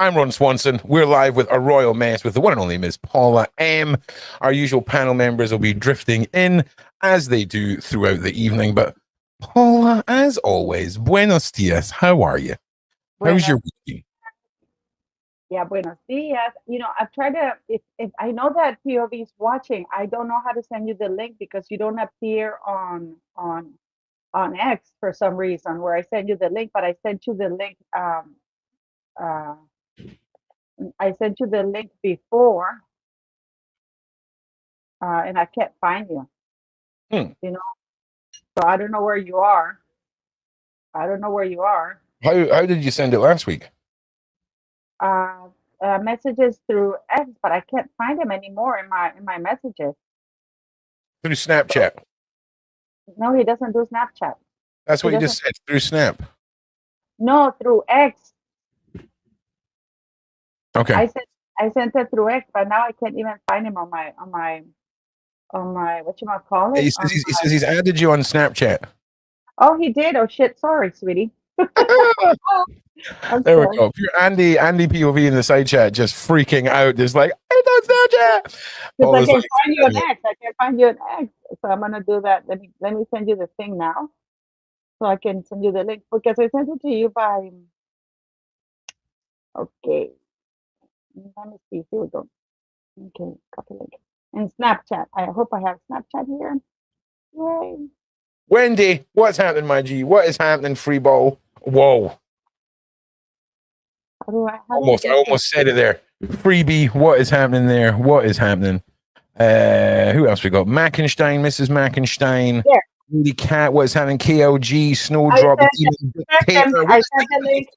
I'm Ron Swanson. We're live with a royal mess with the one and only Miss Paula M. Our usual panel members will be drifting in as they do throughout the evening. But Paula, as always, buenos dias. How are you? How's your week? Yeah, buenos dias. You know, I've tried to, if I know that POV is watching, I don't know how to send you the link because you don't appear on X for some reason where I send you the link, but I sent you the link uh I sent you the link before and I can't find you. You know, so I don't know where you are. I don't know where you are. How did you send it last week? Messages through X, but I can't find them anymore in my messages. Through Snapchat. No, he doesn't do Snapchat. That's what you just said, through Snap. No, through X. Okay. I sent it through X, but now I can't even find him on my whatchamacallit? He says he's added you on Snapchat. Oh, he did. Oh shit, sorry, sweetie. There we go. Pure Andy POV in the side chat just freaking out, just like, it's on Snapchat. I can't find you on X. I can't find you on X. So I'm gonna do that. Let me send you the thing now. So I can send you the link because I sent it to you by okay. Let me see. Here we go. Okay, copy link. And Snapchat. I hope I have Snapchat here. Yay. Wendy, what's happening, my G? What is happening, free ball? Whoa. I almost said it there. Freebie, what is happening there? What is happening? Who else we got? Mackenstein, Mrs. Mackenstein. Yeah. Wendy Cat, what is happening? KLG, Snowdrop. I sent the link.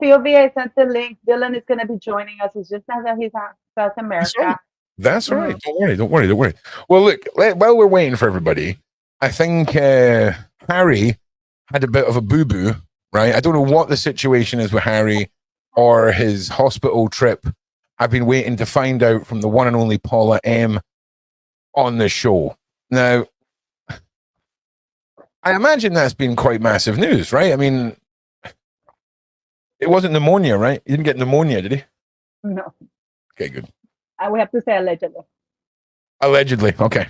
POV, I sent the link. Dylan is going to be joining us. It's just now that he's out South America. That's all right. Don't worry. Well, look, while we're waiting for everybody, I think Harry had a bit of a boo-boo, right? I don't know what the situation is with Harry or his hospital trip. I've been waiting to find out from the one and only Paula M on the show. Now, I imagine that's been quite massive news, right? I mean, it wasn't pneumonia, right? He didn't get pneumonia, did he? No. Okay, good. We have to say allegedly. Allegedly, okay.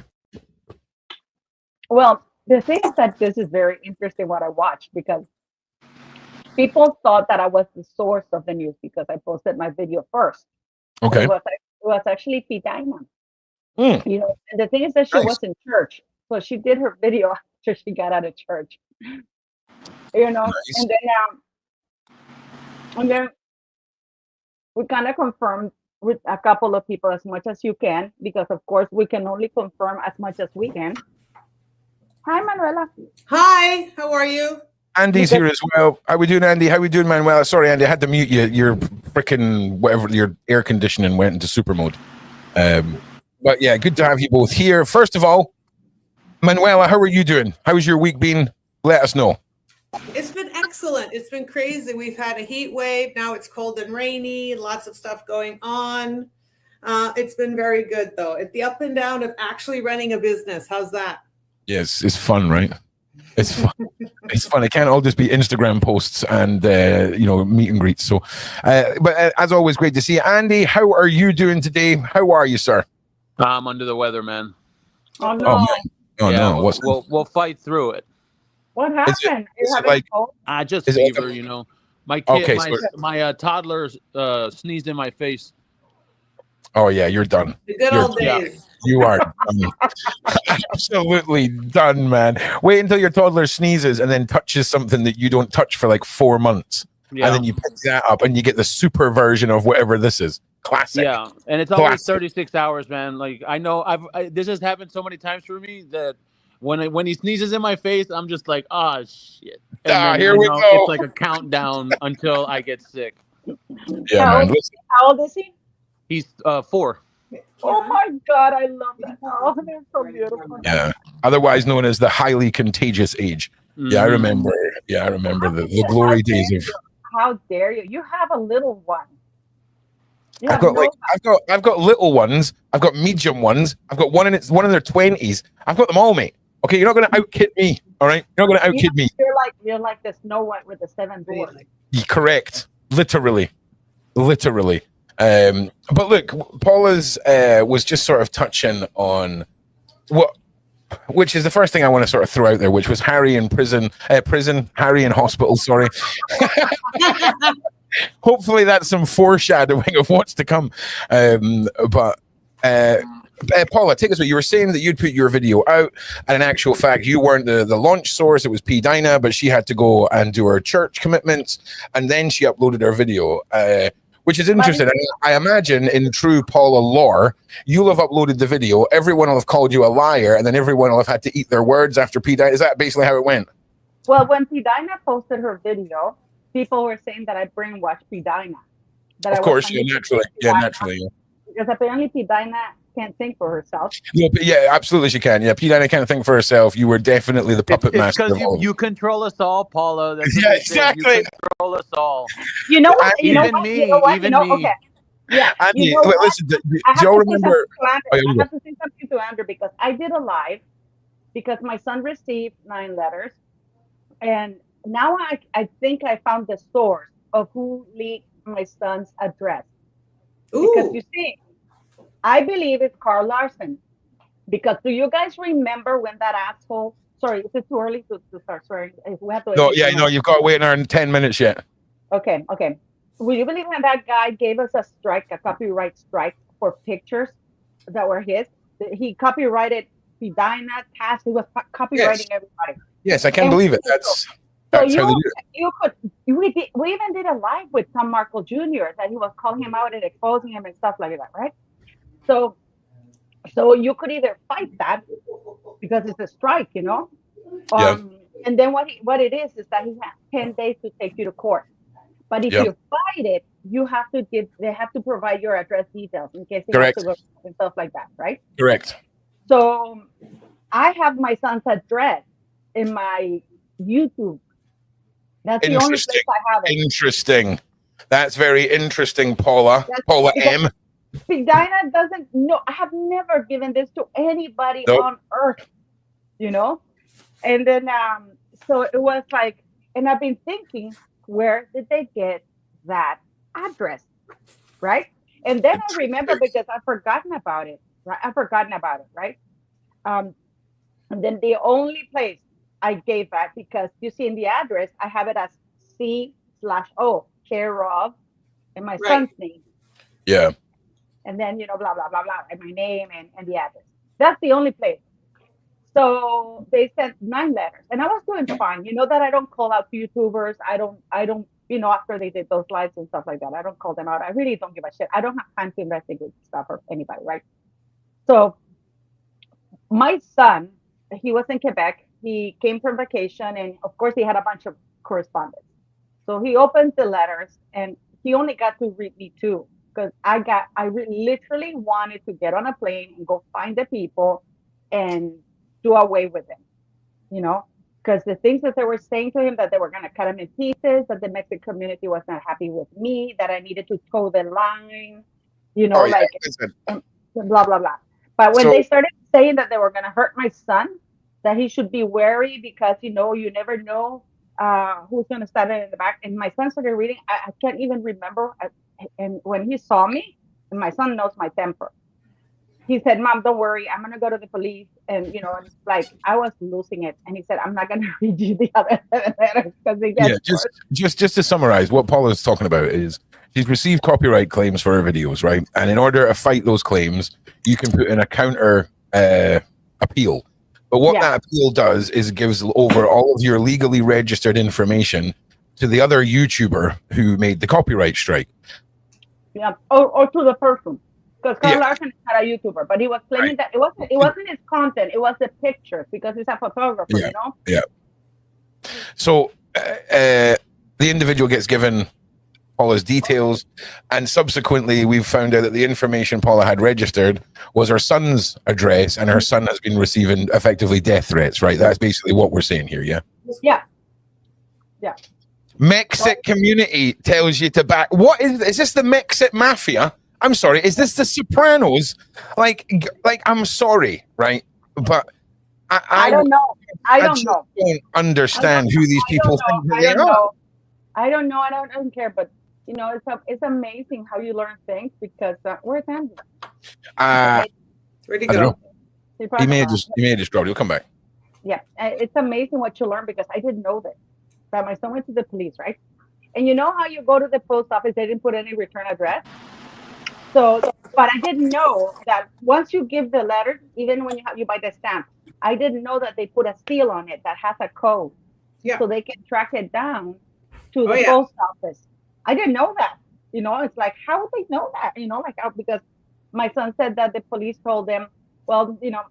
Well, the thing is that this is very interesting what I watched because people thought that I was the source of the news because I posted my video first. Okay. It was actually P. Diamond. You know, and the thing is that she was in church. So she did her video after she got out of church. You know, and then we kind of confirmed with a couple of people as much as you can, because of course we can only confirm as much as we can. Hi, Manuela. Hi, how are you? Andy's here as well. How we doing, Andy? How we doing, Manuela? Sorry, Andy, I had to mute you. Your freaking whatever, your air conditioning went into super mode. But yeah, good to have you both here. First of all, Manuela, how are you doing? How has your week been? Let us know. It's been excellent. It's been crazy. We've had a heat wave. Now it's cold and rainy. Lots of stuff going on. It's been very good, though. It's the up and down of actually running a business. How's that? Yes, it's fun, right? It's fun. It's fun. It can't all just be Instagram posts and meet and greets. So, but as always, great to see you, Andy. How are you doing today? How are you, sir? I'm under the weather, man. Oh no! No! We'll fight through it. What happened? Just fever, you know. My kid, my toddler sneezed in my face. Oh yeah, you're done. The good old days. You are done. Absolutely done, man. Wait until your toddler sneezes and then touches something that you don't touch for like 4 months. Yeah. And then you pick that up and you get the super version of whatever this is. Classic. Yeah, and it's always 36 hours, man. Like I know this has happened so many times for me that when he sneezes in my face, I'm just like, oh shit. And then, here we go. It's like a countdown until I get sick. Yeah, how old is he? He's 4. Oh my God, I love that. Oh, they're so beautiful. Yeah, otherwise known as the highly contagious age. Mm. Yeah, I remember. Yeah, I remember the glory days of. How dare you? You have a little one. I've got little ones. I've got medium ones. I've got one in their 20s. I've got them all, mate. Okay, you're not going to outkid me. All right, you're not going to outkid me. You're like the Snow White with the 7 dwarfs. Correct. Literally. literally. But look, Paula's was just sort of touching on which is the first thing I want to sort of throw out there, which was Harry in Harry in hospital. Sorry. Hopefully that's some foreshadowing of what's to come. But Paula, take us away. You were saying that you'd put your video out, and in actual fact, you weren't the launch source. It was P. Dinah, but she had to go and do her church commitments, and then she uploaded her video, which is interesting. And I imagine in true Paula lore, you'll have uploaded the video, everyone will have called you a liar, and then everyone will have had to eat their words after P. Dinah. Is that basically how it went? Well, when P. Dinah posted her video, people were saying that I brainwashed P. Dinah. Of course, yeah, naturally. Yeah, naturally. Yeah. Because apparently P. Dinah can't think for herself. Yeah, absolutely she can. Yeah, P. Dinah can't think for herself. You were definitely the puppet master. Because you control us all, Paula. That's yeah, exactly. You control us all. You know what? Even me. Okay. Yeah. Andy, listen, do you remember? I have to say something to Andrew because I did a live because my son received 9 letters. And now I think I found the source of who leaked my son's address. Ooh. Because you see, I believe it's Carl Larson. Because do you guys remember when that asshole? Sorry, is it too early to start swearing? We have to. No, yeah, no, you've got to wait another 10 minutes yet. Okay. Will you believe when that guy gave us a copyright strike for pictures that were his? He copyrighted P. Dinah, Task. He was copywriting everybody. Yes, I can't believe it. That's so we even did a live with Tom Markle Jr. that he was calling him out and exposing him and stuff like that, right? So you could either fight that because it's a strike, you know. And then what it is that he has 10 days to take you to court. But if you fight it, they have to provide your address details in case they have to go and stuff like that, right? Correct. So I have my son's address in my YouTube. That's the only place I have it. Interesting. That's very interesting, Paula. Paula M. P. Dinah doesn't know. I have never given this to anybody on earth, you know? And then, so it was like, and I've been thinking, where did they get that address, right? And then I remember because I've forgotten about it, right? And then the only place I gave that, because you see in the address, I have it as C/O, care of, and my son's name. Yeah. And then, blah, blah, blah, blah, and my name and the address. That's the only place. So they sent 9 letters, and I was doing fine. You know that I don't call out YouTubers. I don't, after they did those lives and stuff like that, I don't call them out. I really don't give a shit. I don't have time to investigate stuff or anybody, right? So my son, he was in Quebec. He came from vacation, and of course he had a bunch of correspondence. So he opened the letters, and he only got to read me 2, because I literally wanted to get on a plane and go find the people and do away with them, because the things that they were saying to him, that they were going to cut him in pieces, that the Mexican community was not happy with me, that I needed to toe the line, blah, blah, blah. But when they started saying that they were going to hurt my son, that he should be wary because, you never know who's going to stand in the back. And my son started reading. I can't even remember. And when he saw me, and my son knows my temper, he said, "Mom, don't worry. I'm going to go to the police." And, and it's like, I was losing it. And he said, "I'm not going to read you the other letters." Just to summarize, what Paula is talking about is she's received copyright claims for her videos, right? And in order to fight those claims, you can put in a counter appeal. But what that appeal does is it gives over all of your legally registered information to the other YouTuber who made the copyright strike. Yeah, or to the person. Because Carl Larson is not a YouTuber, but he was claiming that it wasn't his content, it was the pictures, because he's a photographer, Yeah. So the individual gets given Paula's details, and subsequently we've found out that the information Paula had registered was her son's address, and her son has been receiving effectively death threats, right? That's basically what we're saying here, yeah? Yeah. Mexit community tells you to back. What is this? The Mexit mafia? I'm sorry. Is this the Sopranos? Like I'm sorry, right? But I don't know. I don't understand who these people think they are. I don't know. I don't care. But You know, it's amazing how you learn things because where's Andy? Where'd he I don't go? know. He He probably may have left. just dropped. He'll come back. Yeah, it's amazing what you learn because I didn't know this. But my son went to the police, right? And you know how you go to the post office, they didn't put any return address. So, but I didn't know that once you give the letter, even when you buy the stamp, I didn't know that they put a seal on it that has a code, Yeah. so they can track it down to Oh, the yeah. post office. I didn't know that. You know, it's like, how would they know that? You know, like because my son said that the police told them, well, you know,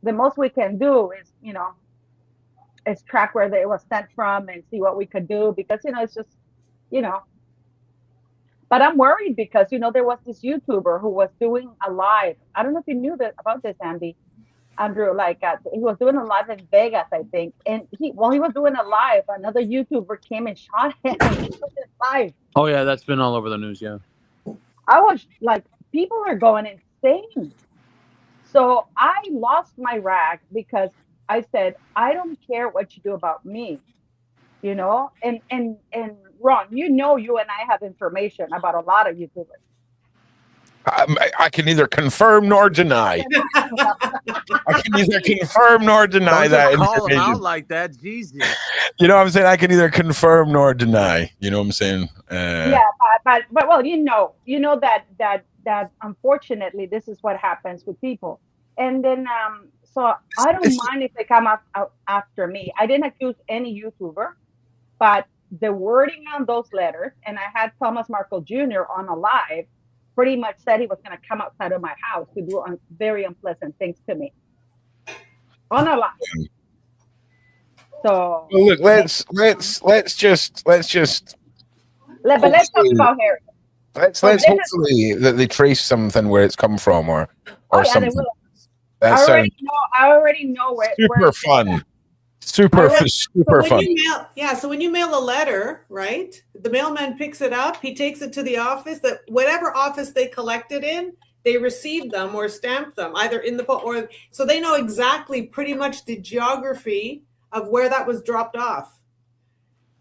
the most we can do is, you know, is track where it was sent from and see what we could do because, you know, it's just, you know. But I'm worried because, you know, there was this YouTuber who was doing a live. I don't know if you knew that about this, Andrew, like he was doing a live in Vegas, I think. And while he was doing a live, another YouTuber came and shot him and killed his live. Oh yeah, that's been all over the news. Yeah. I was like, people are going insane. So I lost my rag because I said, I don't care what you do about me, you know? And Ron, you know, you and I have information about a lot of YouTubers. I can neither confirm nor deny. I can neither confirm nor deny Don't that just call him information. out like that, Jesus. You know what I'm saying? I can neither confirm nor deny. You know what I'm saying? Yeah, but well, you know that unfortunately this is what happens with people. And then so I don't mind if they come up after me. I didn't accuse any YouTuber, but the wording on those letters, and I had Thomas Markle Jr. on a live, pretty much said he was going to come outside of my house to do very unpleasant things to me on a live. So well, look, let's just but let's talk about Harry. let's hopefully that they trace something where it's come from or Yeah, something. they will. That sounds I already know where. super fun. Super fun. So when you mail a letter, right? The mailman picks it up. He takes it to the office. That whatever office they collect it in, they receive them or stamp them either in the post or so they know exactly pretty much the geography of where that was dropped off.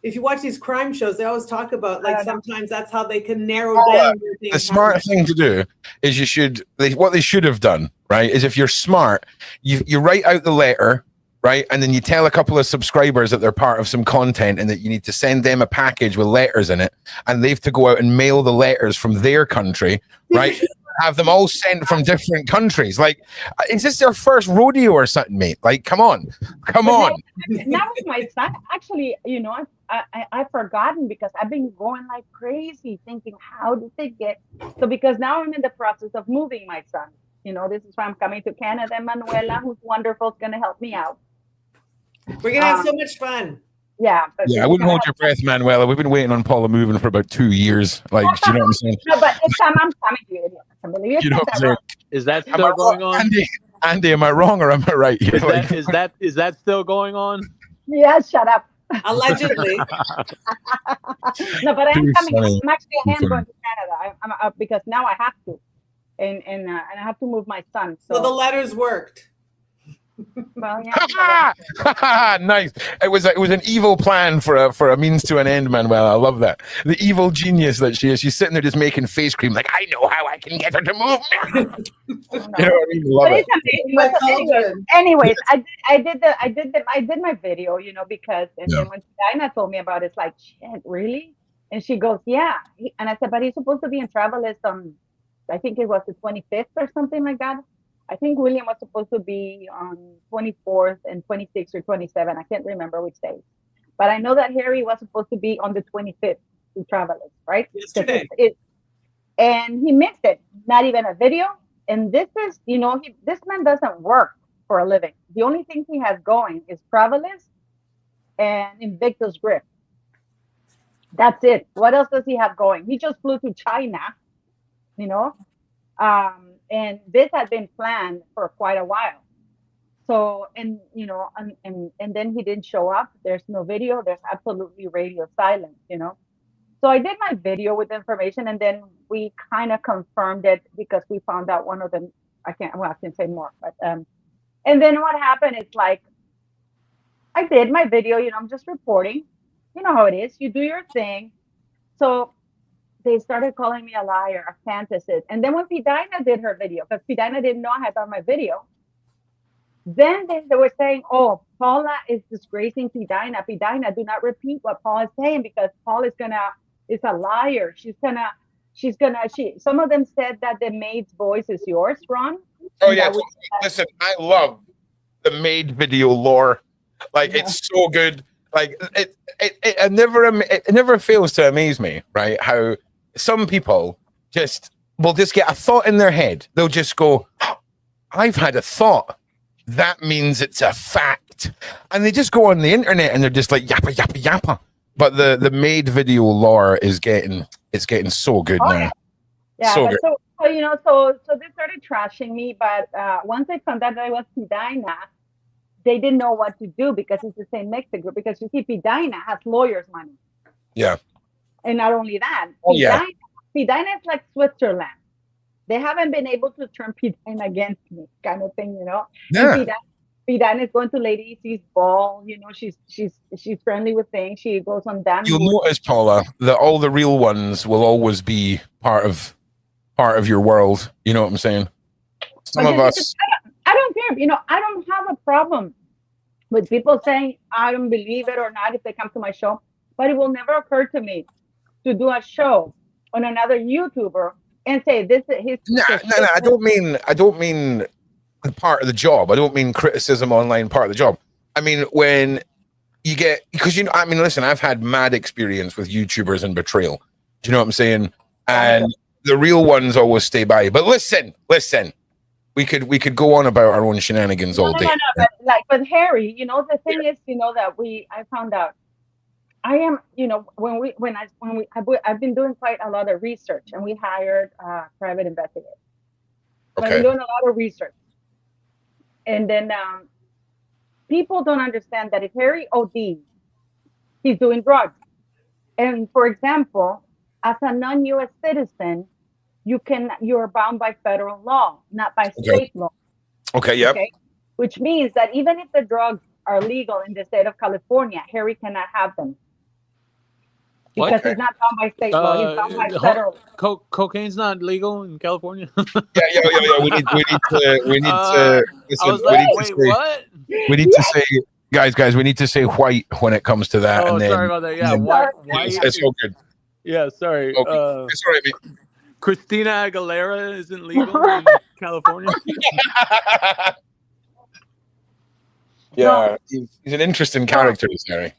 If you watch these crime shows, they always talk about like sometimes that's how they can narrow down. The smart thing to do is what they should have done, right? Is if you're smart, you write out the letter. Right. And then you tell a couple of subscribers that they're part of some content and that you need to send them a package with letters in it. And they have to go out and mail the letters from their country. Right. Have them all sent from different countries. Like, is this their first rodeo or something, mate? Like, come on. Now with my son, actually, you know, I've forgotten because I've been going like crazy thinking, how did they get? So because now I'm in the process of moving my son. You know, this is why I'm coming to Canada. Manuela, who's wonderful, is going to help me out. We're gonna have so much fun. Yeah, I wouldn't hold your breath, Manuela. We've been waiting on Paula moving for about 2 years. Like, do you know what I'm saying? No, but this time I'm coming to you. You know what I'm saying? Is that still going on? Andy, am I wrong or am I right? Is that still going on? Yeah, shut up. Allegedly. No, but I'm coming. I'm actually going to Canada. I'm because now I have to, and I have to move my son. So the letters worked. Well, yeah. Nice. It was an evil plan for a means to an end, Manuel. I love that. The evil genius that she is. She's sitting there just making face cream, like, I know how I can get her to move. You know what I mean? Love it. Anyways, I did my video, you know, because then when Dinah told me about it, it's like, shit, really? And she goes, yeah. And I said, but he's supposed to be in Travelist on, I think it was the 25th or something like that. I think William was supposed to be on 24th and 26th or 27th. I can't remember which day. But I know that Harry was supposed to be on the 25th to Travelers, right? Yesterday. And he missed it. Not even a video. And this is, you know, this man doesn't work for a living. The only thing he has going is Travelers and Invictus Grip. That's it. What else does he have going? He just flew to China, you know? And this had been planned for quite a while. So, and you know, and then he didn't show up. There's no video. There's absolutely radio silence, you know. So I did my video with information, and then we kind of confirmed it because we found out one of them. I can say more, but and then what happened is like, I did my video. You know, I'm just reporting. You know how it is. You do your thing. So they started calling me a liar, a fantasist. And then when Pidina did her video, because Pidina didn't know I had done my video, then they were saying, oh, Paula is disgracing Pidina. Pidina, do not repeat what Paul is saying because Paul is a liar. Some of them said that the maid's voice is yours, Ron. Oh yeah, listen, I love the maid video lore. Like it's so good. Like it never fails to amaze me, right? How some people will just get a thought in their head. They'll just go, I've had a thought. That means it's a fact. And they just go on the internet and they're just like yappa yappa yappa. But the maid video lore is getting so good now. Yeah, so but good. so they started trashing me, but once they found out that I was Pidina, they didn't know what to do because it's the same Mexican group. Because you see, Pidina has lawyers' money. Yeah. And not only that, Pidina is like Switzerland. They haven't been able to turn Pidina against me, kind of thing, Yeah. Pidina is going to Lady C's ball. She's friendly with things. She goes on damn. You'll notice, Paula, that all the real ones will always be part of your world. You know what I'm saying? Some of us. I don't care. I don't have a problem with people saying I don't believe it or not if they come to my show, but it will never occur to me to do a show on another YouTuber and say this is his. No. I don't mean part of the job. I don't mean criticism online part of the job. I mean when you get listen, I've had mad experience with YouTubers and betrayal. Do you know what I'm saying? And the real ones always stay by. But listen. We could go on about our own shenanigans all day. No, but like with Harry, the thing is, that I found out I am, I've been doing quite a lot of research, and we hired a private investigator. Okay. I've been doing a lot of research, and then people don't understand that if Harry ODs, he's doing drugs, and for example, as a non-U.S. citizen, you're bound by federal law, not by state law. Okay, yeah. Okay? Which means that even if the drugs are legal in the state of California, Harry cannot have them. Because he's not bound by state law, he's bound by federal. Cocaine's not legal in California? Yeah. We need to say, guys, we need to say white when it comes to that. And then, sorry about that. Yeah, white. It's all good. Yeah, sorry. Okay. It's all right, Christina Aguilera isn't legal in California. Yeah, he's an interesting character, Harry.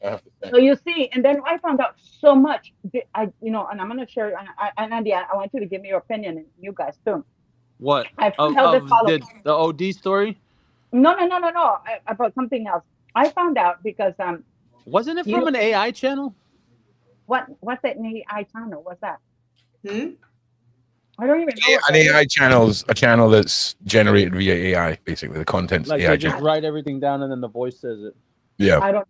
So you see, and then I found out so much. And I'm going to share. And Andy, I want you to give me your opinion, and you guys too. What? I found out the OD story? No. About something else. I found out because wasn't it from an AI channel? What's that AI channel? What's that? I don't even know. An AI channel's a channel that's generated via AI, basically. The content's like AI they just write everything down and then the voice says it. Yeah. I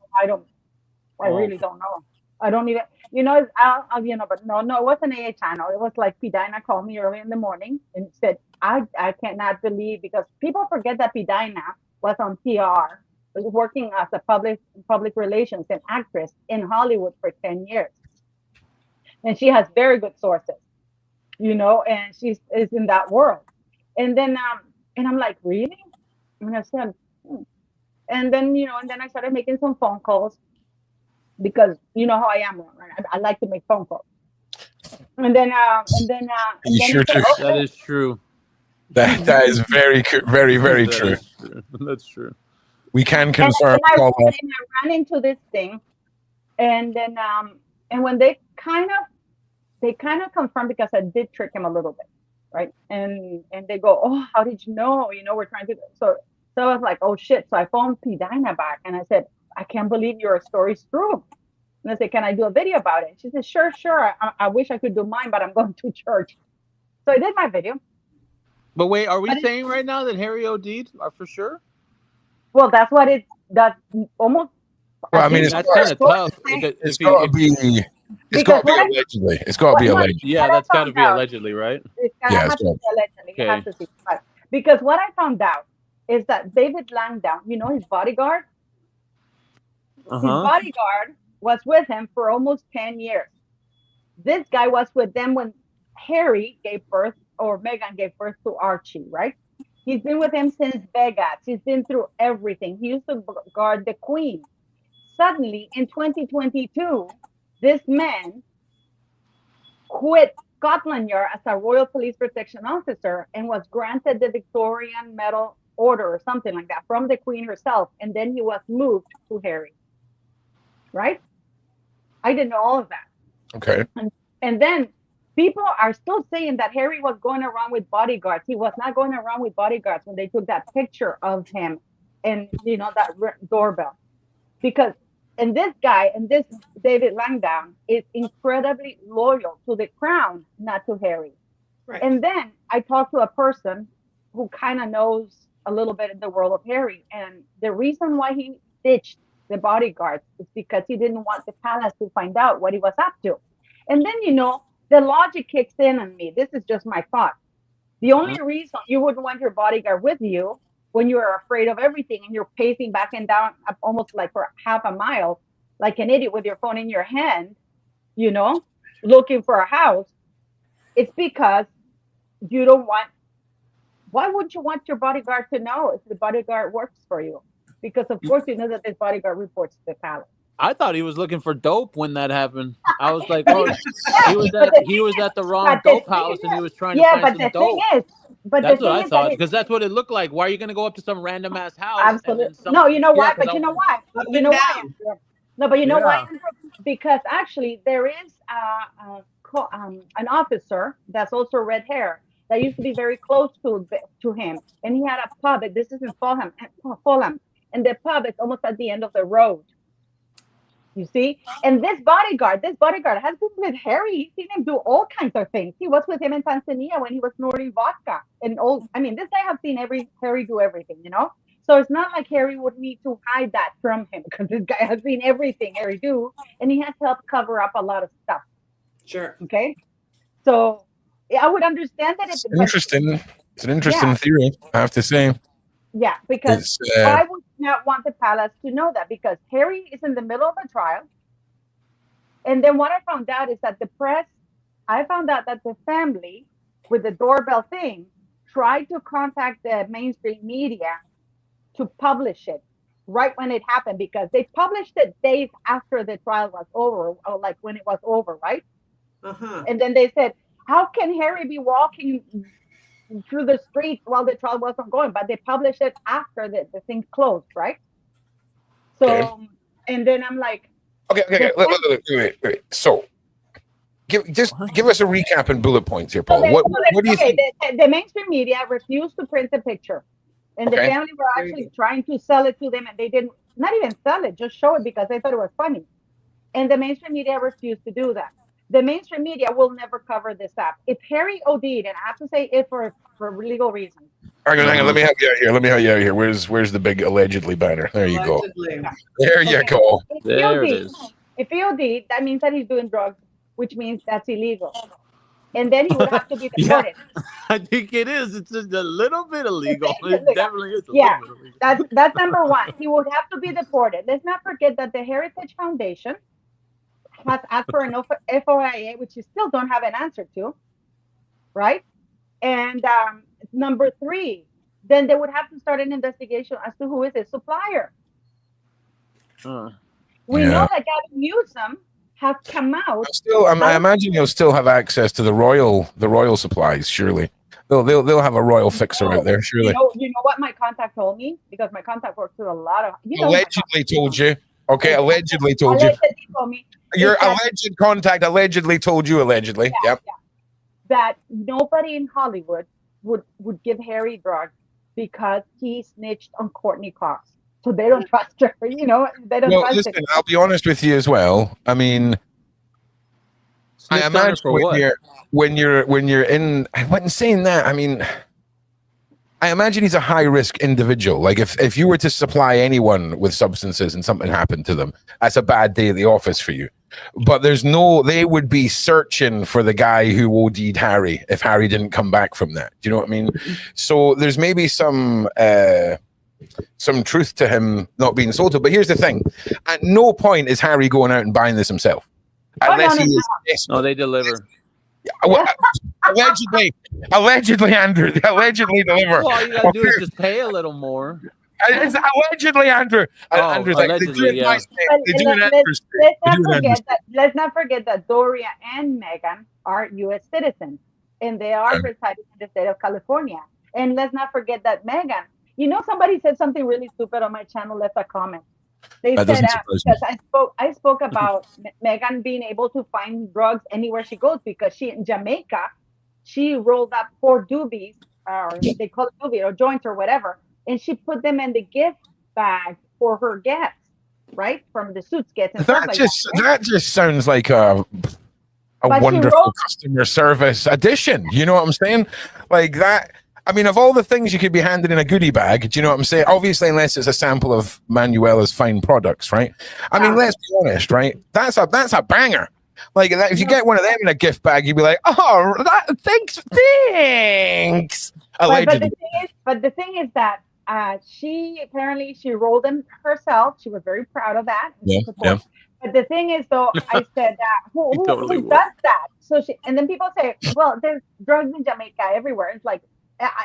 really don't know. I don't even, but no, it wasn't an AI channel. It was like Pidina called me early in the morning and said, I cannot believe, because people forget that Pidina was on PR, was working as a public relations and actress in Hollywood for 10 years. And she has very good sources. And she's in that world. And then, and I'm like, really? And I said, and then, and then I started making some phone calls because you know how I am, right? I like to make phone calls. And then, sure do. That is true. That is very, very, very true. That's true. We can confirm. And I ran into this thing, and then, and when they kind of confirmed, because I did trick him a little bit, right? And they go, oh, how did you know? We're trying to. So I was like, oh shit. So I phoned Pidina back and I said, I can't believe your story's true. And I said, can I do a video about it? She said, sure. I wish I could do mine, but I'm going to church. So I did my video. But wait, are we saying right now that Harry OD'd for sure? Well, that's almost. Well, I mean, that's kind of tough. It's got to be. It's got to be allegedly. It's got to be allegedly. Yeah, that's got to be allegedly, right? It's got to have to be allegedly. You have to see. Because what I found out is that David Langdown, his bodyguard, his bodyguard was with him for almost 10 years. This guy was with them when Harry gave birth, or Meghan gave birth to Archie, right? He's been with him since Vegas. He's been through everything. He used to guard the Queen. Suddenly, in 2022, this man quit Scotland Yard as a Royal Police Protection Officer and was granted the Victorian Medal Order or something like that from the Queen herself. And then he was moved to Harry. Right? I didn't know all of that. Okay. And then people are still saying that Harry was going around with bodyguards. He was not going around with bodyguards when they took that picture of him and, you know, that doorbell. Because, and this guy, and this David Langdown is incredibly loyal to the crown, not to Harry. Right. And then I talked to a person who kind of knows a little bit in the world of Harry. And the reason why he ditched the bodyguards is because he didn't want the palace to find out what he was up to. And then, you know, the logic kicks in on me. This is just my thought. The only reason you wouldn't want your bodyguard with you when you are afraid of everything and you're pacing back and down almost like for half a mile, like an idiot with your phone in your hand, you know, looking for a house, it's because you don't want, why would you want your bodyguard to know if the bodyguard works for you? Because of course you know that this bodyguard reports to the palace. I thought he was looking for dope when that happened. I was like, oh, he was at the wrong dope house and he was trying to find some dope. That's what I thought, because that's what it looked like. Why are you going to go up to some random ass house? Absolutely. No, you know why? But you know why? You know why? No, but you know why? Because actually there is an officer that's also red hair that used to be very close to him, and he had a pub. This is in Fulham, and the pub is almost at the end of the road. You see, and this bodyguard has been with Harry. He's seen him do all kinds of things. He was with him in Tanzania when he was snorting vodka. And this guy has seen Harry do everything, you know? So it's not like Harry would need to hide that from him, because this guy has seen everything Harry do, and he has helped cover up a lot of stuff. Sure. Okay. So I would understand that. It's interesting. It's an interesting theory, I have to say. Yeah, because I would not want the palace to know that, because Harry is in the middle of a trial. And then what I found out is that I found out that the family with the doorbell thing tried to contact the mainstream media to publish it right when it happened, because they published it days after the trial was over, or like when it was over, right? Uh-huh. And then they said, how can Harry be walking through the streets while the trial wasn't going? But they published it after the thing closed, right? So, and then I'm like, okay. Wait. So, give us a recap and bullet points here, Paul. What do you think? The mainstream media refused to print the picture, and the family were actually trying to sell it to them, and they didn't, not even sell it, just show it because they thought it was funny. And the mainstream media refused to do that. The mainstream media will never cover this up. If Harry OD'd, and I have to say it for legal reasons. Hang on. Let me help you out here. Where's the big allegedly banner? There you go. There you go. There it is. If he OD'd, that means that he's doing drugs, which means that's illegal. And then he would have to be deported. I think it is. It's just a little bit illegal. It definitely is a little bit illegal. That's number one. He would have to be deported. Let's not forget that the Heritage Foundation has asked for an FOIA, which you still don't have an answer to, right? And number three, then they would have to start an investigation as to who is his supplier. We know that Gavin Newsom has come out. I imagine he'll still have access to the royal supplies. Surely they'll have a royal fixer out there. Surely. You know what my contact told me, because my contact works with a lot of. Allegedly told you. Okay, allegedly told you. Told me. Your alleged contact allegedly told you allegedly. Yep. That nobody in Hollywood would give Harry drugs because he snitched on Courtney Cox. So they don't trust her, you know. They don't trust listen, her. I'll be honest with you as well. I mean, I imagine when you're in, I wasn't saying that. I mean, I imagine he's a high risk individual. Like if you were to supply anyone with substances and something happened to them, that's a bad day at the office for you. But they would be searching for the guy who OD'd Harry if Harry didn't come back from that. Do you know what I mean? So there's maybe some truth to him not being sold to. But here's the thing: at no point is Harry going out and buying this himself. Unless he is No, they deliver. well, allegedly, Andrew. Allegedly deliver. Well, all you gotta do is just pay a little more. It's allegedly, Andrew. Andrew's like, allegedly, yeah. Let's not forget that Doria and Meghan are U.S. citizens, and they are residing in the state of California. And let's not forget that Meghan. Somebody said something really stupid on my channel. Left a comment. They said because I spoke about Meghan being able to find drugs anywhere she goes because in Jamaica, she rolled up 4 doobies, or they call it doobie or joints or whatever, and she put them in the gift bag for her guests, right, from the suitcase and stuff like that. Right? That just sounds like a wonderful customer service addition. You know what I'm saying? Like that. I mean, of all the things you could be handed in a goodie bag, do you know what I'm saying? Obviously, unless it's a sample of Manuela's fine products, right? I mean, let's be honest, right? That's a banger. Like that, if you get one of them in a gift bag, you'd be like, "Oh, thanks." But the thing is that she rolled them herself. She was very proud of that. Yeah. But the thing is, though, I said that who does that? So and then people say, "Well, there's drugs in Jamaica everywhere." It's like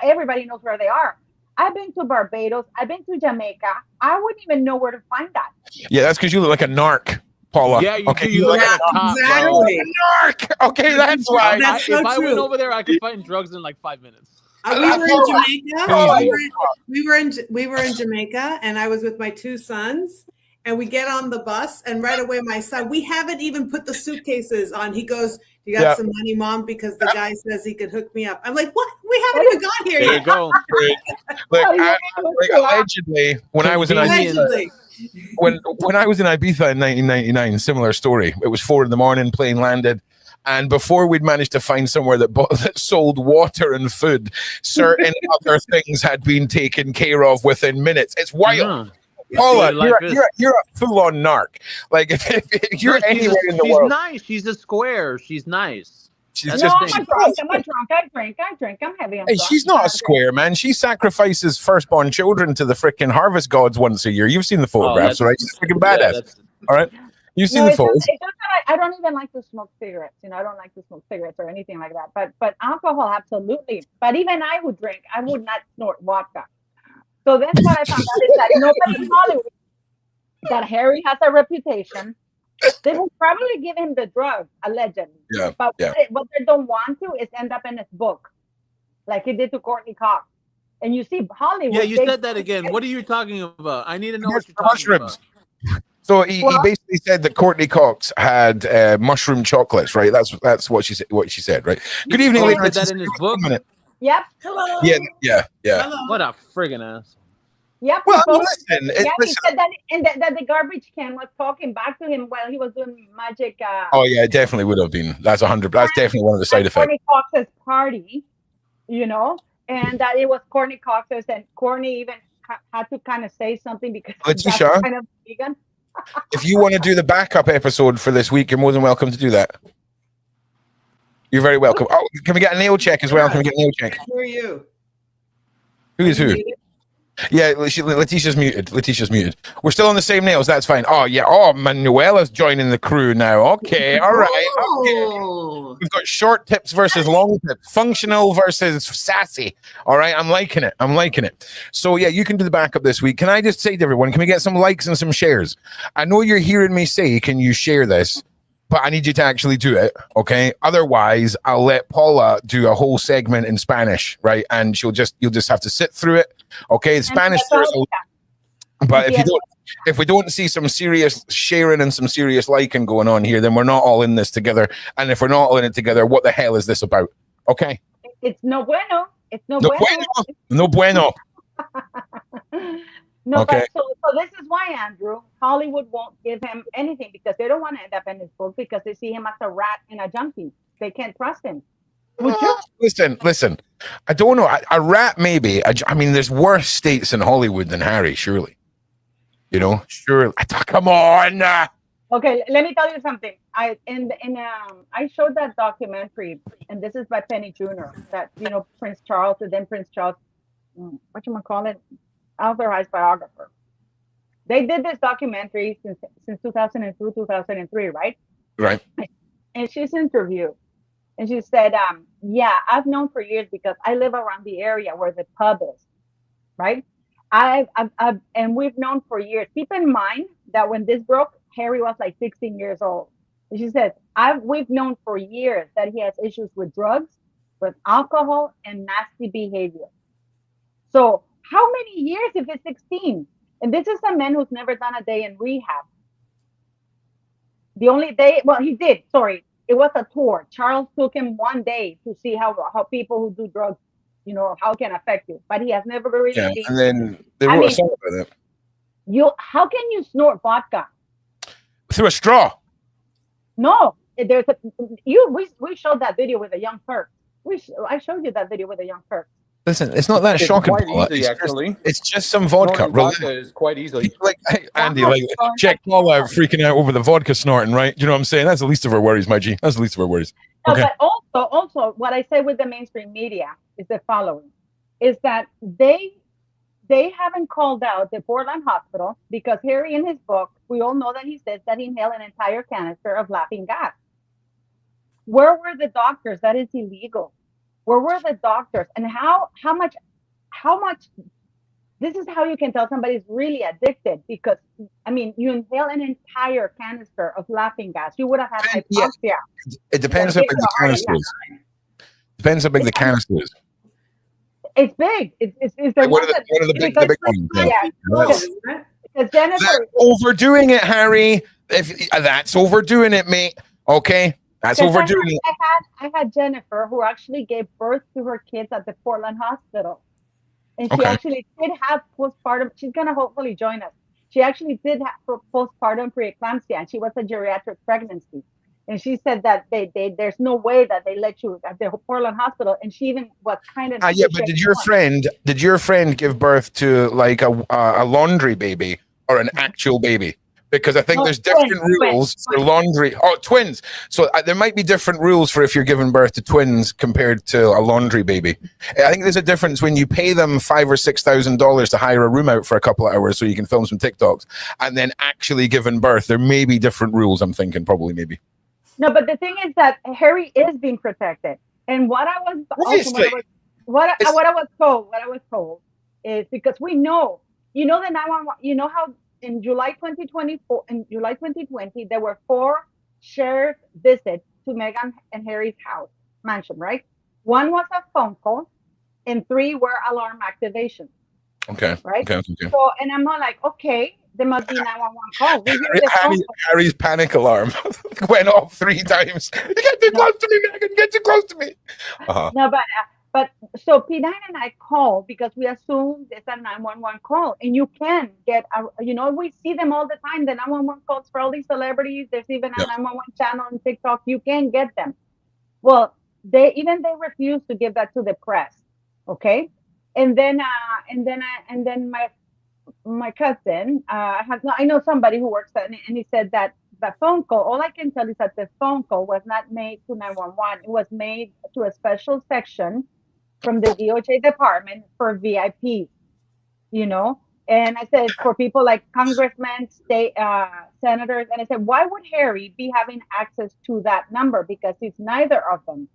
everybody knows where they are. I've been to Barbados. I've been to Jamaica. I wouldn't even know where to find that. Yeah, that's because you look like a narc, Paula. Yeah, you look like exactly. a narc. Okay, that's why. That's if I went over there, I could find drugs in like 5 minutes. We were in Jamaica. We were in Jamaica, and I was with my 2 sons. And we get on the bus, and right away, my son, we haven't even put the suitcases on. He goes, "You got some money, Mom?" Because the guy says he could hook me up. I'm like, "What? We haven't even got here yet." There you go. Allegedly, when I was in Ibiza, when I was in Ibiza in 1999, similar story. It was 4 a.m. Plane landed. And before we'd managed to find somewhere that sold water and food, certain other things had been taken care of within minutes. It's wild. Paula, you're a full-on narc. Like if you're anywhere in the world, she's nice. She's a square. She's nice. I'm a drunk. I drink. I'm heavy. Hey, she's not a square, man. She sacrifices firstborn children to the freaking harvest gods once a year. You've seen the photographs, right? She's freaking badass. All right. You've seen the photos. I don't even like to smoke cigarettes. I don't like to smoke cigarettes or anything like that. But alcohol, absolutely. But even I would drink. I would not snort vodka. So that's what I found out is that nobody in Hollywood, that Harry has a reputation. They will probably give him the drug, allegedly. Yeah. But what they don't want to is end up in his book, like he did to Courtney Cox. And you see Hollywood. Yeah, you said that again. What are you talking about? I need to know what you're talking about. So he basically said that Courtney Cox had mushroom chocolates, right? That's what she said. What she said, right? Good evening, ladies. Put that in his book. Yep. Hello. Yeah. Hello. What a friggin' ass. Yep. Well, listen. He said that the garbage can was talking back to him while he was doing magic. Oh yeah, it definitely would have been. That's 100. That's definitely one of the side effects. Courtney Cox's party, and that it was Courtney Cox's, and Courtney even had to kind of say something because Letitia, kind of vegan. If you want to do the backup episode for this week, you're more than welcome to do that. You're very welcome. Oh, can we get a nail check as well? Can we get a nail check? Who are you? Who is who? Yeah, Letitia's muted. We're still on the same nails. That's fine. Oh, yeah. Oh, Manuela's joining the crew now. Okay. All right. Okay. We've got short tips versus long tips. Functional versus sassy. All right. I'm liking it. So, yeah, you can do the backup this week. Can I just say to everyone, can we get some likes and some shares? I know you're hearing me say, can you share this? But I need you to actually do it, okay? Otherwise, I'll let Paula do a whole segment in Spanish, right? And you'll just have to sit through it, okay? Spanish, but if we don't see some serious sharing and some serious liking going on here, then we're not all in this together. And if we're not all in it together, what the hell is this about? Okay? It's no bueno. It's no bueno. No, okay. But so this is why, Andrew, Hollywood won't give him anything because they don't want to end up in his book because they see him as a rat and a junkie. They can't trust him. Would you? Listen. I don't know. A rat, maybe. I mean, there's worse states in Hollywood than Harry, surely. Surely. Come on. Okay, let me tell you something. I showed that documentary, and this is by Penny Jr. That Prince Charles, and then Prince Charles, whatchamacallit, authorized biographer. They did this documentary since 2002, 2003, right? Right. And she's interviewed. And she said, yeah, I've known for years because I live around the area where the pub is, right? And we've known for years. Keep in mind that when this broke, Harry was like 16 years old. And she says, we've known for years that he has issues with drugs, with alcohol, and nasty behavior. So how many years if he's 16? And this is a man who's never done a day in rehab. The only day, well, he did, sorry. It was a tour. Charles took him one day to see how people who do drugs, you know, how it can affect you. But he has never really Yeah, been. and then they wrote a song about it. How can you snort vodka? Through a straw. No, we showed that video with a young Turk. I showed you that video with a young Turk. Listen, it's not that shocking. Quite easy, actually. It's just some vodka. Vodka is quite easily. Like, hey, Andy, like, check Paul out freaking out over the vodka snorting, right? You know what I'm saying? That's the least of our worries, my G. That's the least of our worries. Okay. No, but also, what I say with the mainstream media is the following: is that they haven't called out the Portland hospital because Harry, in his book, we all know that he says that he inhaled an entire canister of laughing gas. Where were the doctors? That is illegal. Where were the doctors? And how much, this is how you can tell somebody's really addicted because, I mean, you inhale an entire canister of laughing gas. You would have had hypoxia. Yeah. It depends how big the canister is. Depends how big the canister is. It's big. It's like what are the big ones? Yeah. Because Jennifer, that's overdoing it, Harry. If that's overdoing it, mate. Okay. That's overdoing it. I had Jennifer who actually gave birth to her kids at the Portland hospital. And she actually did have postpartum. She's going to hopefully join us. She actually did have postpartum preeclampsia, and she was a geriatric pregnancy. And she said that there's no way that they let you at the Portland hospital. And she even was kind of. Yeah, but did your friend give birth to like a laundry baby or an actual baby? Because I think there's different rules for laundry. Oh, twins. So there might be different rules for if you're giving birth to twins compared to a laundry baby. I think there's a difference when you pay them $5,000 or $6,000 to hire a room out for a couple of hours so you can film some TikToks, and then actually giving birth. There may be different rules. I'm thinking probably maybe. No, but the thing is that Harry is being protected, and what I was told is because we know, the 911. You know how. In July 2020, there were 4 shared visits to Meghan and Harry's mansion, right? 1 was a phone call, and 3 were alarm activations. Okay. Right. Okay. So, and I'm not like, okay, there must be 911 calls. Harry's panic alarm went off 3 times. You get too close to me, Meghan. Get too close to me. No, but so P9 and I call because we assume it's a 911 call, and you can get we see them all the time. The 911 calls for all these celebrities. There's even a 911 channel on TikTok. You can get them. Well, they refuse to give that to the press. Okay, and then my cousin I know somebody who works at it, and he said that the phone call. All I can tell is that the phone call was not made to 911. It was made to a special section from the DOJ department for VIPs, and I said for people like congressmen, state senators, and I said, why would Harry be having access to that number? Because he's neither of them.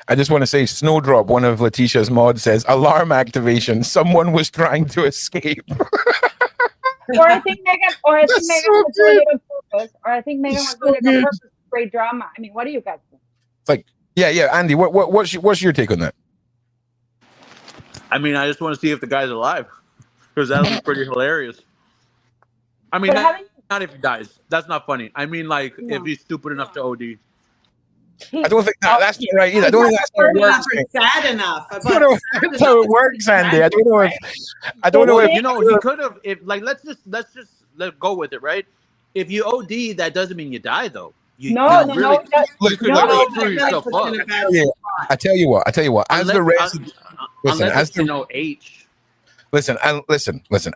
I just want to say, Snowdrop, one of Letitia's mods, says alarm activation. Someone was trying to escape. Or I think Meghan was doing it on purpose. Or I think Meghan was doing it on purpose to create drama. I mean, what do you guys think? It's like, yeah, Andy, what's your take on that? I mean, I just want to see if the guy's alive, because that would be pretty hilarious. I mean, not if he dies. That's not funny. I mean, like, if he's stupid enough to OD. I don't think that's not right either. I don't think that's how it works. Sad enough. I don't know that's how it works, Andy. I don't know if he could have. If let's just let go with it, right? If you OD, that doesn't mean you die, though. I tell you what. As the resident, listen.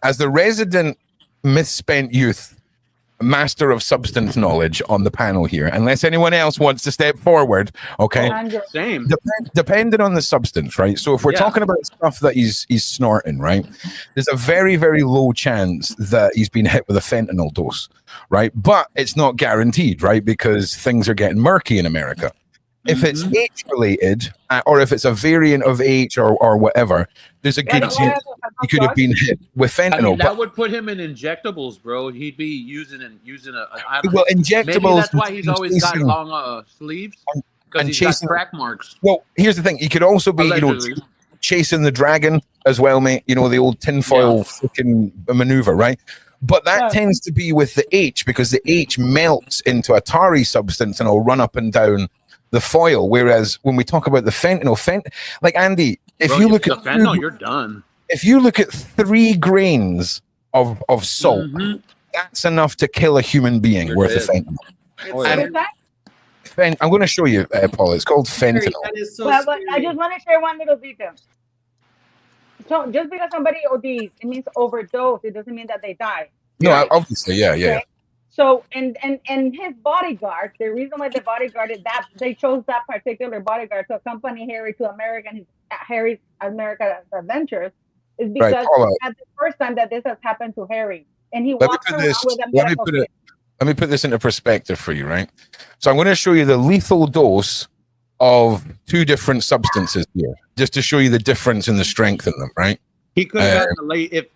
As the resident misspent youth master of substance knowledge on the panel here, unless anyone else wants to step forward. Okay. Same. Depending on the substance, right? So if we're talking about stuff that he's snorting, right, there's a very, very low chance that he's been hit with a fentanyl dose, right? But it's not guaranteed, right? Because things are getting murky in America. If it's H related, or if it's a variant of H or whatever, there's a good chance he could have been hit with fentanyl. I mean, that would put him in injectables, bro. He'd be using a. Well, injectables. Maybe that's why he's always got long sleeves, because he's got crack marks. Well, here's the thing: he could also be, chasing the dragon as well, mate. You know, the old tinfoil freaking maneuver, right? But that tends to be with the H, because the H melts into a tarry substance and it'll run up and down the foil. Whereas when we talk about the fentanyl, like Andy, if you look at fentanyl, you're done. If you look at 3 grains of salt, that's enough to kill a human being worth of fentanyl. I'm going to show you, Paul. It's called fentanyl. But I just want to share one little detail. So just because somebody ODs, it means overdose. It doesn't mean that they die. No, right? Obviously, yeah. Okay. So and his bodyguard, the reason why the bodyguard is that they chose that particular bodyguard to accompany Harry's American adventures is because that's the first time that this has happened to Harry, and he walks around with a medical kit. Let me put this into perspective for you, right? So I'm going to show you the lethal dose of 2 different substances here, just to show you the difference in the strength in them, right? He could have gotten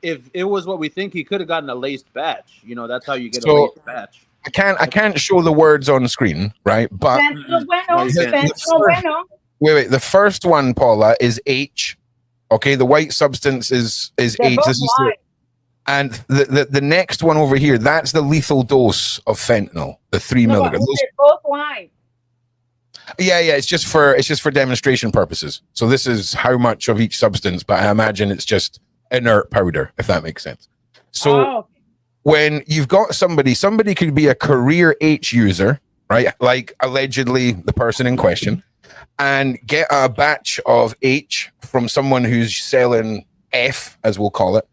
if it was what we think, he could have gotten a laced batch. You know, that's how you get a laced batch. I can't show the words on screen, right? But wait. The first one, Paula, is H. Okay, the white substance is H. And the next one over here, that's the lethal dose of fentanyl, the 3 milligrams. They're both white. Yeah, it's just for demonstration purposes. So this is how much of each substance, but I imagine it's just inert powder, if that makes sense. So when you've got somebody could be a career H user, right? Like allegedly the person in question, and get a batch of H from someone who's selling F, as we'll call it.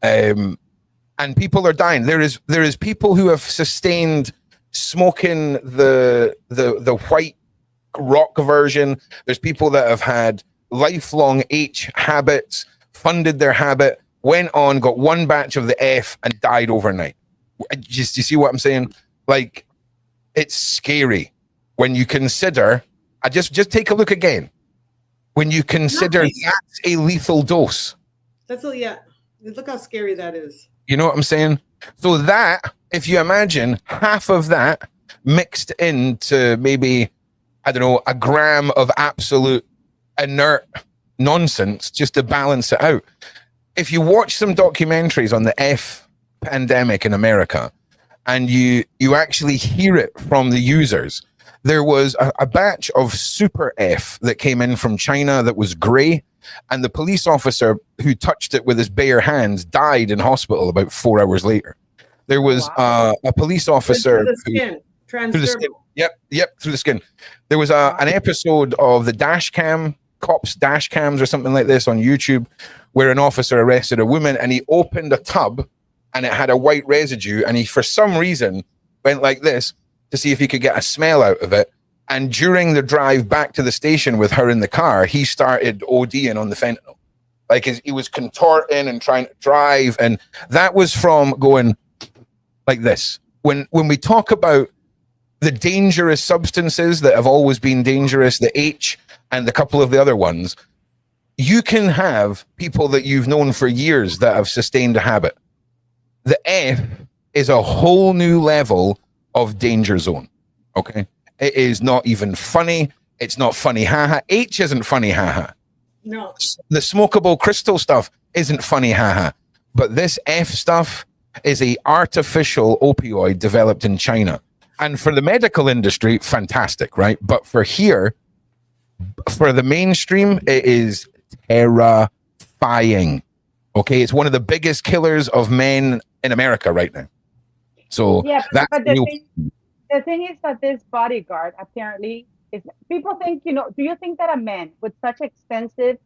And people are dying. There is people who have sustained smoking the white rock version. There's people that have had lifelong H habits, funded their habit, went on, got 1 batch of the F and died overnight. You see what I'm saying? Like, it's scary when you consider, just take a look again. When you consider that's a lethal dose. Look how scary that is. You know what I'm saying? So that, if you imagine half of that mixed into maybe, I don't know, a gram of absolute inert nonsense just to balance it out. If you watch some documentaries on the F pandemic in America and you actually hear it from the users, there was a batch of super F that came in from China that was gray, and the police officer who touched it with his bare hands died in hospital about 4 hours later. There was a police officer through the skin. Yep, through the skin. There was an episode of the cops dash cams or something like this on YouTube, where an officer arrested a woman and he opened a tub and it had a white residue, and he for some reason went like this to see if he could get a smell out of it. And during the drive back to the station with her in the car, he started ODing on the fentanyl. Like he was contorting and trying to drive, and that was from going like this. When we talk about the dangerous substances that have always been dangerous, the H and a couple of the other ones, you can have people that you've known for years that have sustained a habit. The F is a whole new level of danger zone. Okay. It is not even funny. It's not funny, haha. H isn't funny, haha. No. The smokable crystal stuff isn't funny, haha. But this F stuff is a artificial opioid developed in China. And for the medical industry, fantastic, right? But for the mainstream, it is terrifying. Okay, it's one of the biggest killers of men in America right now. So but the thing is that this bodyguard apparently is. People think, do you think that a man with such extensive,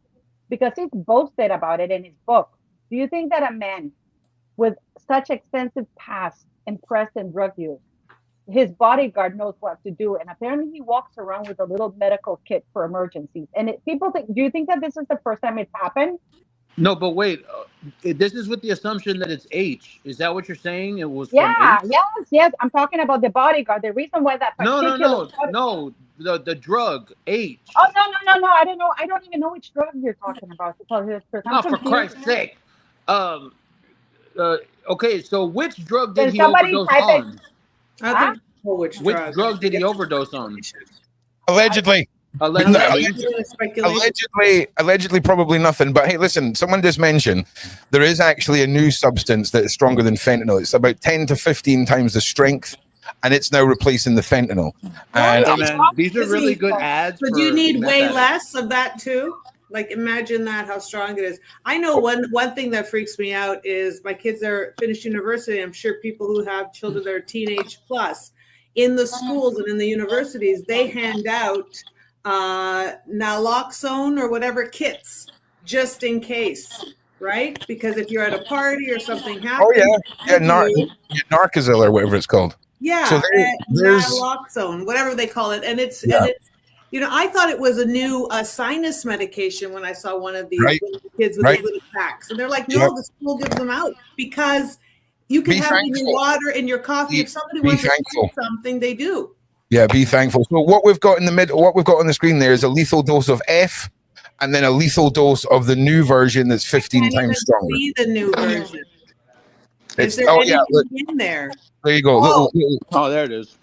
because he's boasted about it in his book, do you think that a man with such extensive past and present drug use. His bodyguard knows what to do, and apparently he walks around with a little medical kit for emergencies. And people think, do you think that this is the first time it's happened? No, but wait, this is with the assumption that it's H. Is that what you're saying? It was Yeah, from H? yes. I'm talking about the bodyguard. The reason why that particular no. The drug H. Oh no. I don't know. I don't even know which drug you're talking about. No, for Christ's sake. Okay, so which drug did he overdose on? I think which drug did he overdose on? Allegedly. Allegedly, probably nothing. But hey, listen, someone just mentioned there is actually a new substance that is stronger than fentanyl. It's about 10 to 15 times the strength, and it's now replacing the fentanyl. And these are really good ads. But you need way less of that too. Like, imagine that, how strong it is. I know one thing that freaks me out is my kids are finished university. I'm sure people who have children that are teenage plus in the schools and in the universities, they hand out naloxone or whatever kits just in case, right? Because if you're at a party or something happens, Narcozil or whatever it's called. Yeah, so there's naloxone, whatever they call it, and it's you know, I thought it was a new sinus medication when I saw one of these kids with these little packs, and they're like, no, the school gives them out because you can have it in your water, in your coffee. If somebody wants to do something, they do. Yeah, be thankful. So what we've got in the middle, what we've got on the screen there is a lethal dose of F, and then a lethal dose of the new version that's 15 times stronger. See the new version. Is there anything in there? There you go. Oh, there it is.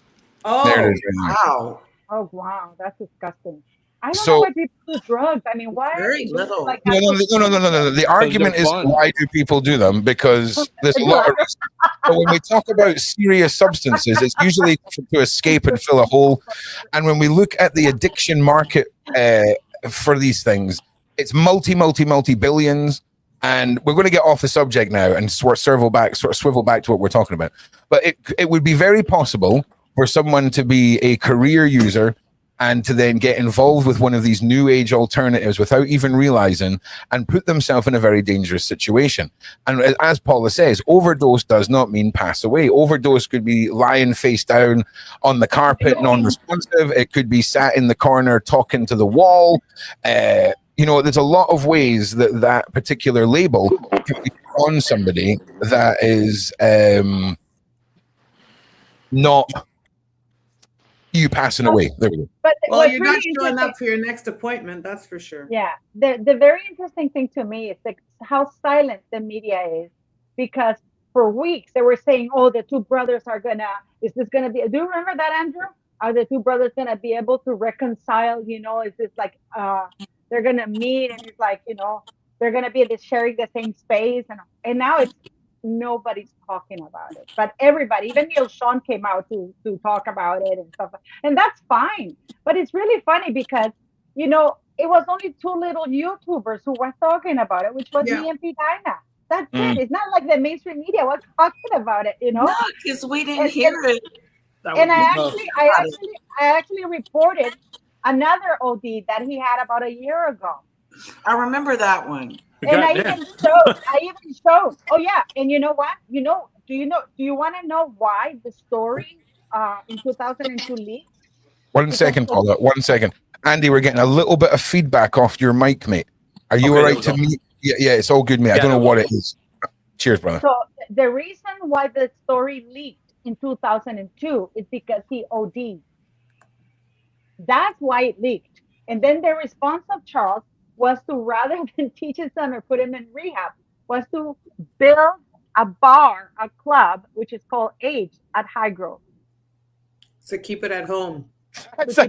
Oh, there it is. Wow. Oh, wow. That's disgusting. I don't know why people do drugs. I mean, why? Very little. Like, no. The argument is, why do people do them? Because there's a lot of risk. But when we talk about serious substances, it's usually to escape and fill a hole. And when we look at the addiction market for these things, it's multi billions. And we're going to get off the subject now and swivel back to what we're talking about. But it would be very possible for someone to be a career user and to then get involved with one of these new age alternatives without even realizing and put themselves in a very dangerous situation. And as Paula says, overdose does not mean pass away. Overdose could be lying face down on the carpet, non-responsive. It could be sat in the corner talking to the wall. You know, there's a lot of ways that particular label can be on somebody that is not you passing away. There we go. But well, you're not showing up for your next appointment, that's for sure. Yeah. The very interesting thing to me is how silent the media is, because for weeks they were saying, oh, the two brothers are is this gonna be, do you remember that, Andrew? Are the two brothers gonna be able to reconcile? You know, is this like they're gonna meet and it's like, you know, they're gonna be sharing the same space, and now it's nobody's talking about it, but everybody, even Shaun came out to talk about it and stuff, and that's fine. But it's really funny because, you know, it was only two little YouTubers who were talking about it, which was me and Pidina. That's it. It's not like the mainstream media was talking about it, you know. No, because we didn't hear it. And I actually reported another OD that he had about a year ago. I remember that one. And I even showed. Oh yeah, and you know what? Do you want to know why the story in 2002 leaked? One second, Paula. 1 second. Andy, we're getting a little bit of feedback off your mic, mate. Are you all right to mute? Yeah, it's all good, mate. I don't know what it is. Cheers, brother. So the reason why the story leaked in 2002 is because he OD'd. That's why it leaked. And then the response of Charles was to, rather than teach his son or put him in rehab, was to build a club, which is called Age at High Grove. So keep it at home. That's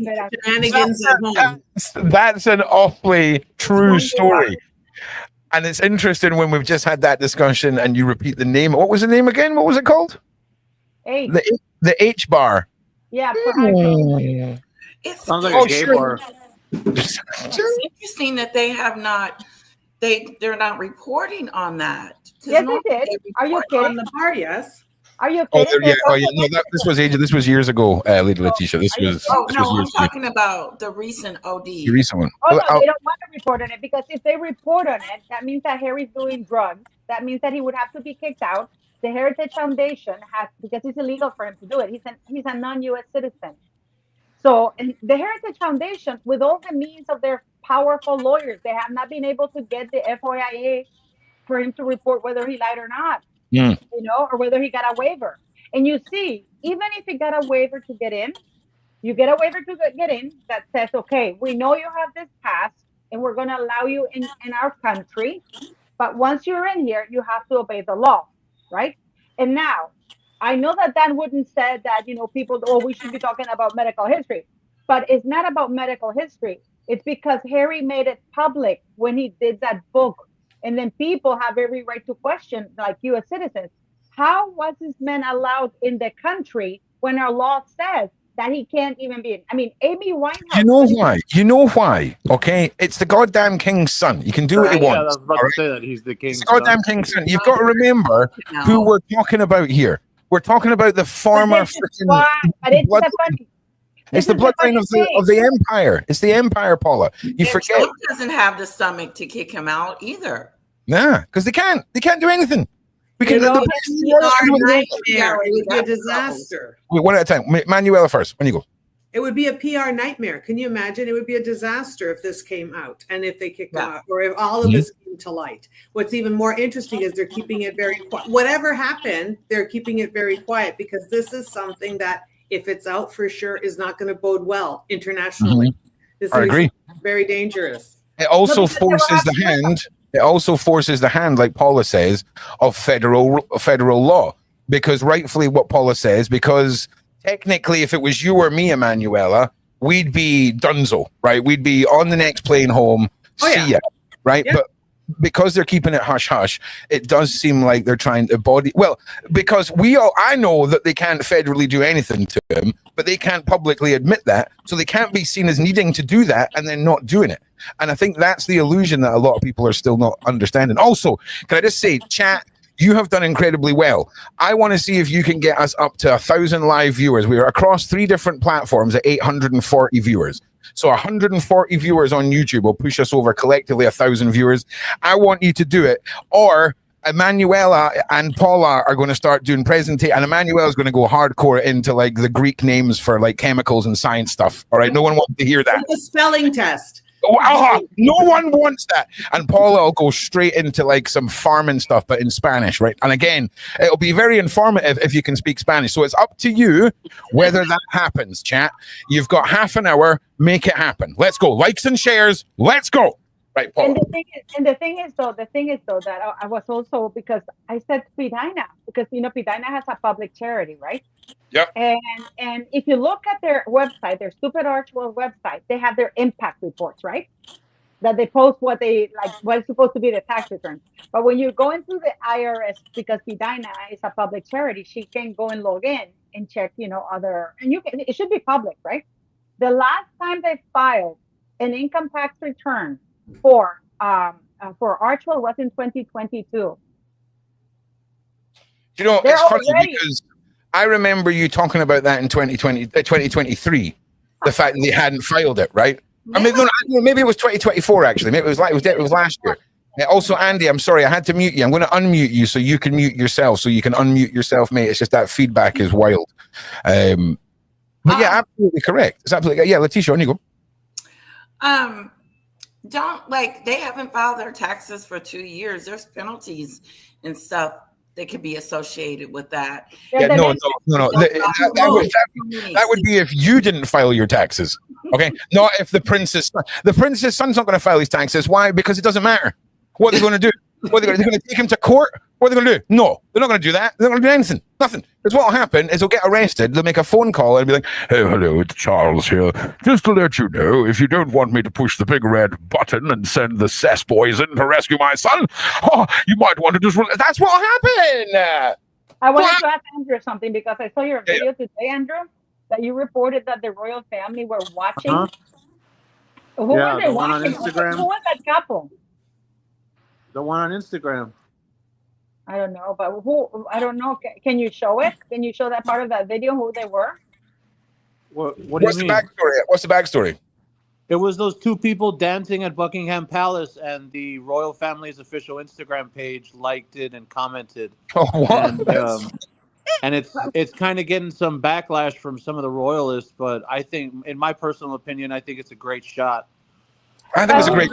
an awfully true story. And it's interesting when we've just had that discussion and you repeat the name. What was the name again? What was it called? H. The H bar. Yeah. For High Grove. It sounds like a gay bar. It's interesting that they have not. They're not reporting on that. Yes, they did. Are you kidding? On the bar, yes. Are you kidding? No, this was years ago, Lady Letitia. I'm talking about the recent OD. The recent one. Oh, no, they don't want to report on it, because if they report on it, that means that Harry's doing drugs. That means that he would have to be kicked out. the Heritage Foundation has, because it's illegal for him to do it. He's a non-U.S. citizen. So and the Heritage Foundation, with all the means of their powerful lawyers, they have not been able to get the FOIA for him to report whether he lied or not, you know, or whether he got a waiver. And you see, even if he got a waiver to get in, you get a waiver to get in that says, okay, we know you have this past and we're going to allow you in our country. But once you're in here, you have to obey the law, right? And now, I know that Dan wouldn't say that, you know, people, oh, we should be talking about medical history. But it's not about medical history. It's because Harry made it public when he did that book. And then people have every right to question, like U.S. citizens, how was this man allowed in the country when our law says that he can't even be in? I mean, Amy Winehouse. You know why? You know why? Okay, it's the goddamn king's son. You can do what he wants. Yeah, I was about to say that he's the king's son. Goddamn king's son. You've got to remember who we're talking about here. We're talking about the former. But it's the funny. It's the bloodline of the empire. It's the empire, Paula. You forget. Trump doesn't have the stomach to kick him out either. Nah, because they can't. They can't do anything. We can. It would be a disaster. Wait, one at a time. Manuela first. When you go. It would be a PR nightmare. Can you imagine? It would be a disaster if this came out and if they kicked him out, or if all of this came to light. What's even more interesting is they're keeping it very quiet. Whatever happened, they're keeping it very quiet because this is something that, if it's out for sure, is not going to bode well internationally. This I agree. Very dangerous. It also forces the hand. It also forces the hand, like Paula says, of federal law, because rightfully what Paula says, because technically, if it was you or me, Emanuela, we'd be donezo, right? We'd be on the next plane home. See ya, right? But because they're keeping it hush hush, it does seem like they're trying to because I know that they can't federally do anything to him, but they can't publicly admit that, so they can't be seen as needing to do that and then not doing it. And I think that's the illusion that a lot of people are still not understanding. Also, can I just say, chat, you have done incredibly well. I want to see if you can get us up to 1,000 live viewers. We are across 3 different platforms at 840 viewers. So 140 viewers on YouTube will push us over collectively 1,000 viewers. I want you to do it. Or Emanuela and Paula are going to start doing presentation, and Emanuela is going to go hardcore into like the Greek names for like chemicals and science stuff. All right, no one wants to hear that. It's a spelling test. No one wants that. And Paula will go straight into like some farming stuff, but in Spanish, right? And again, it'll be very informative if you can speak Spanish. So it's up to you whether that happens, chat. You've got half an hour. Make it happen. Let's go. Likes and shares. Let's go. Right, Paula. And the thing is though that I was also, because I said Pidina, because you know Pidina has a public charity, right? Yep. And if you look at their website, their Stupid Archwell website, they have their impact reports, right? That they post what is supposed to be the tax returns. But when you're going through the IRS, because Pidina is a public charity, she can go and log in and check, you know, it should be public, right? The last time they filed an income tax return for Archwell was in 2022. You know, it's funny because I remember you talking about that in 2023, the fact that they hadn't filed it, right? I mean, maybe it was 2024 actually. Maybe it was last year. Also, Andy, I'm sorry, I had to mute you. I'm going to unmute you so you can mute yourself, so you can unmute yourself, mate. It's just that feedback is wild. But yeah, absolutely correct. It's absolutely Letitia, on you go. They haven't filed their taxes for 2 years. There's penalties and stuff that could be associated with that. Yeah, no. That would be if you didn't file your taxes. Okay, not if the prince's son's not going to file his taxes. Why? Because it doesn't matter. What are they going to do? They're going to take him to court? What are they going to do? No, they're not going to do that. They're not going to do anything. Nothing. Because what will happen is he'll get arrested. They'll make a phone call and be like, "Hey, hello, it's Charles here. Just to let you know, if you don't want me to push the big red button and send the cess boys in to rescue my son, you might want to just..." That's what will happen. I wanted to ask Andrew something, because I saw your video today, Andrew, that you reported that the royal family were watching. Who were they watching? On Instagram. Who was that couple? The one on Instagram. I don't know, but who? I don't know. Can you show it? Can you show that part of that video, who they were? What do What's you mean? The backstory? What's the backstory? It was those two people dancing at Buckingham Palace, and the royal family's official Instagram page liked it and commented. Oh, what? And it's kind of getting some backlash from some of the royalists, but I think, in my personal opinion, I think it's a great shot. I think it's a great.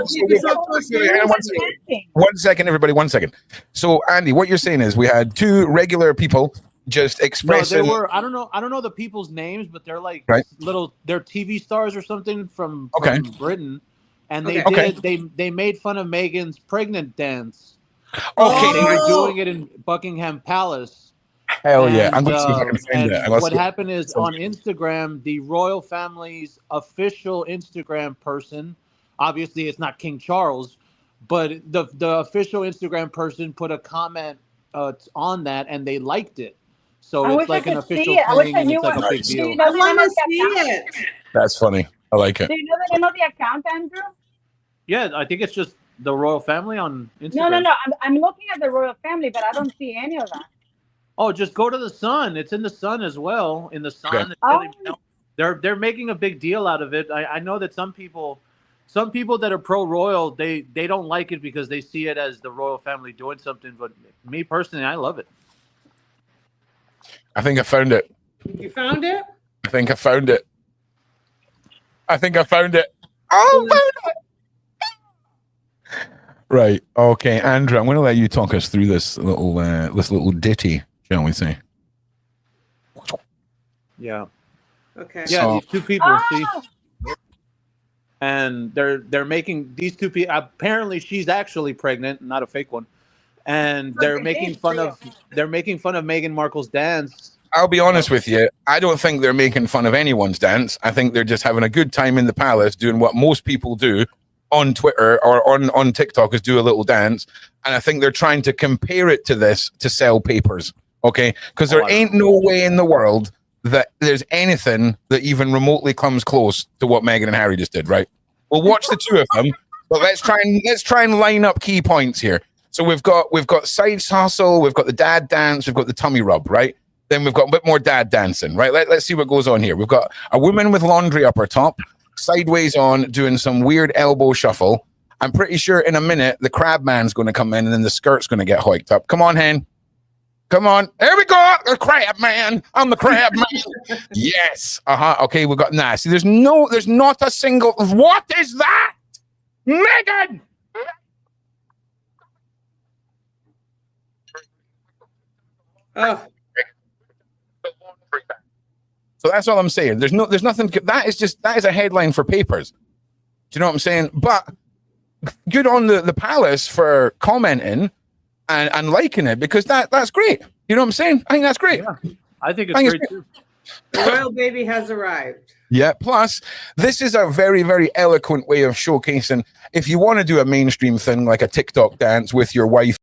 One second, everybody. 1 second. So, Andy, what you're saying is we had two regular people just expressing. No, they were. I don't know the people's names, but they're like they're TV stars or something from Britain, and they made fun of Meghan's pregnant dance. Okay, they were doing it in Buckingham Palace. Hell yeah! I'm going to see if I can find it. What happened is on Instagram, the royal family's official Instagram person. Obviously, it's not King Charles, but the official Instagram person put a comment on that, and they liked it. So it's like an official thing, and it's like a big deal. I want to see it. That's funny. I like it. Do you know the name of the account, Andrew? Yeah, I think it's just the royal family on Instagram. No. I'm looking at the royal family, but I don't see any of that. Oh, just go to the Sun. It's in the Sun as well. In the Sun, they're making a big deal out of it. I know that some people that are pro-royal, they don't like it because they see it as the royal family doing something. But me personally, I love it. I think I found it. You found it? I think I found it. Oh, found it. Right. Okay, Andrew, I'm going to let you talk us through this little ditty, shall we say? Yeah. Okay. Yeah, these two people, see? And they're making these two people. Apparently, she's actually pregnant, not a fake one. And they're making fun of Meghan Markle's dance. I'll be honest with you. I don't think they're making fun of anyone's dance. I think they're just having a good time in the palace, doing what most people do on Twitter or on TikTok, is do a little dance. And I think they're trying to compare it to this to sell papers. Okay, because there ain't no way in the world that there's anything that even remotely comes close to what Meghan and Harry just did, right? We'll watch the two of them, but let's try and line up key points here. So we've got side hustle, we've got the dad dance, we've got the tummy rub, right? Then we've got a bit more dad dancing, right? Let's see what goes on here. We've got a woman with laundry up her top, sideways on, doing some weird elbow shuffle. I'm pretty sure in a minute the crab man's going to come in and then the skirt's going to get hiked up. Come on, hen. Come on. There we go. The crab man. I'm the crab man. Yes. Okay, we've got see, there's not a single. What is that? Meghan! Oh. So that's all I'm saying. There's nothing. That is a headline for papers. Do you know what I'm saying? But good on the palace for commenting and liking it, because that's great. You know what I'm saying? I think that's great. Yeah, I think it's great too. The royal baby has arrived. Yeah. Plus, this is a very, very eloquent way of showcasing. If you want to do a mainstream thing like a TikTok dance with your wife